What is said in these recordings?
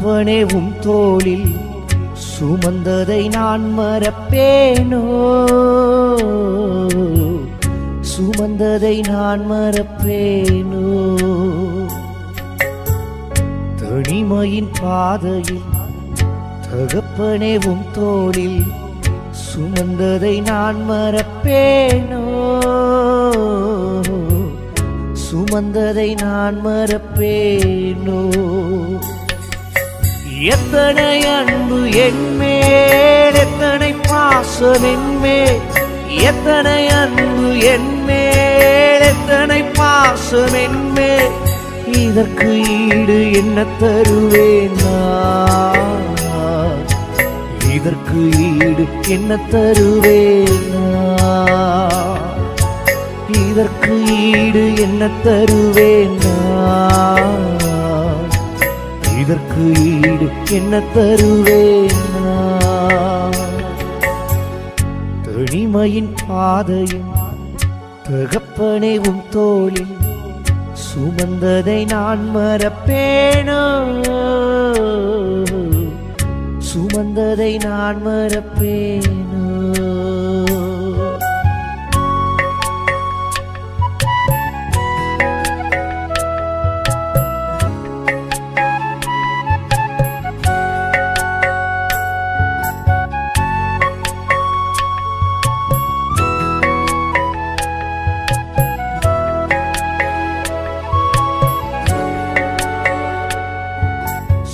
தகப்பனே உம் தோளில் சுமந்ததை நான் மறப்பேனோ, சுமந்ததை நான் மறப்பேனோ. தனிமையின் பாதையில் தகப்பனே உம் தோளில் சுமந்ததை நான் மறப்பேனோ, சுமந்ததை நான் மறப்பேனோ. எத்தனை அன்பு என்மேல், எத்தனை பாசம் என்மேல், எத்தனை அன்பு என்மேல், எத்தனை பாசம் என்மேல். இதற்கு ஈடு என்ன தருவேன் நான், இதற்கு ஈடு என்ன தருவேன் நான், இதற்கு ஈடு என்ன தருவேன் நான், இதற்கு ஈடு என்ன தருவேன் நான். தனிமையின் பாதையில் தகப்பனே உம் தோளில் சுமந்ததை நான் மறப்பேனோ, சுமந்ததை நான் மறப்பேனோ.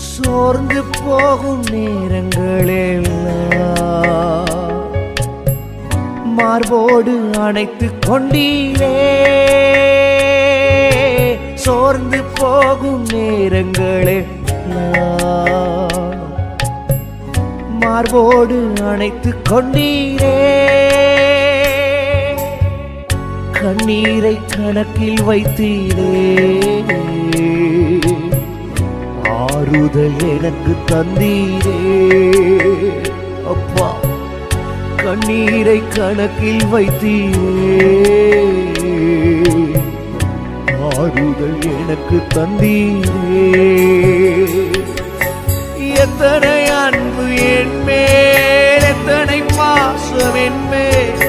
சோர்ந்து போகும் நேரங்களெல்லாம் மார்போடு அணைத்து கொண்டீரே, சோர்ந்து போகும் நேரங்களெல்லாம் மார்போடு அணைத்து கொண்டீரே. கண்ணீரை கணக்கில் வைத்தீரே, ஆறுதல் எனக்கு தந்தீரே அப்பா. கண்ணீரை கணக்கில் வைத்தீரே, ஆறுதல் எனக்கு தந்தீரே. எத்தனை அன்பு என்மேல், எத்தனை பாசம் என்மேல்,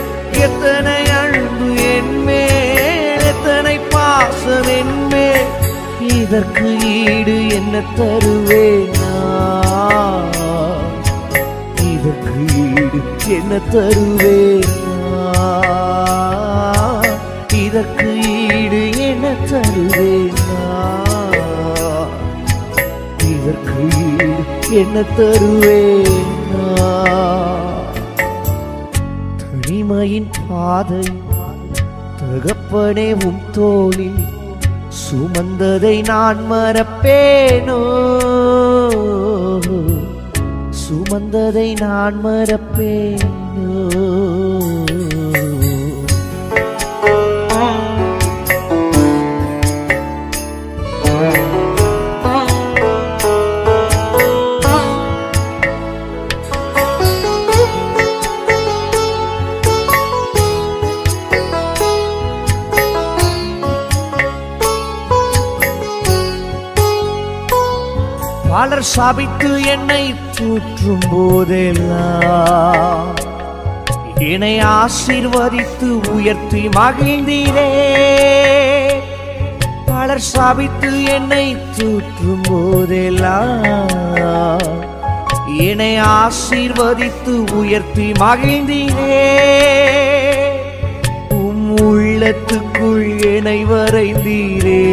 எத்தனை அன்பு என்மேல், எத்தனை பாசம் என்மேல். இதற்கு ஈடு என்ன தருவேன் நான், இதற்கு ஈடு என்ன தருவேன் நான், இதற்கு ஈடு என்ன தருவேன் நான், இதற்கு ஈடு என்ன தருவேன் நான். தனிமையின் பாதை தகப்பனே உம் தோளில் சுமந்ததை நான் மறப்பேனோ, சுமந்ததை நான் மறப்பேனோ. பலர் சாபித்து என்னை தூற்றும் போதெல்லாம் என்னை ஆசீர்வதித்து உயர்த்தி மகிழ்ந்தீரே. பலர் சாபித்து என்னை தூற்றும் போதெல்லாம் என்னை ஆசீர்வதித்து உயர்த்தி மகிழ்ந்தீரே. உம் உள்ளத்துக்குள் என்னை வரைந்தீரே,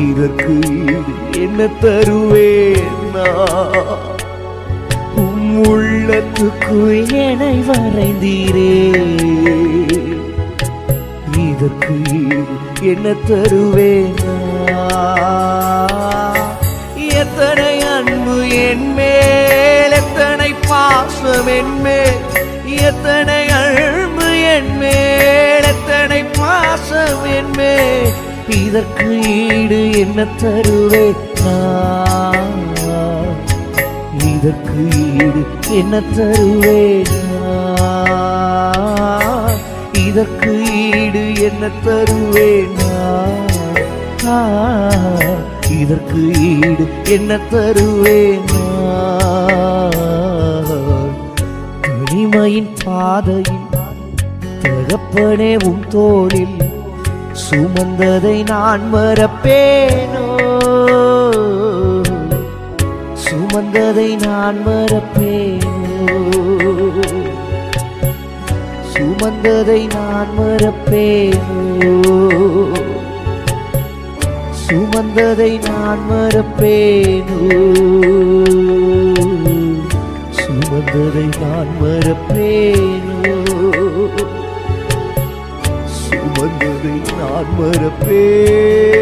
இதற்கு ஈடு என்ன தருவேன் நான். உம் உள்ளத்துக்குள் என்னை வரைந்தீரே, இதற்கு ஈடு என்ன தருவேன் நான். எத்தனை அன்பு என்மேல், எத்தனை பாசம் என்மேல், எத்தனை அன்பு என்மேல், எத்தனை பாசம் என்மேல். இதற்கு ஈடு என்ன தருவேன் நான், இதற்கு ஈடு என்ன தருவேன் நான், இதற்கு ஈடு என்ன தருவேன் நான், இதற்கு ஈடு என்ன தருவேன் தனிமையின் பாதையில் தகப்பனே உம் தோளில் சுமந்ததை நான் மறப்பேனோ சுமந்ததை நான் மறப்பேனோ சுமந்ததை நான் மறப்பேனோ சுமந்ததை நான் மறப்பேனோ சுமந்ததை நான் மறப்பேனோ சுமந்ததை நான் மறப்பேன்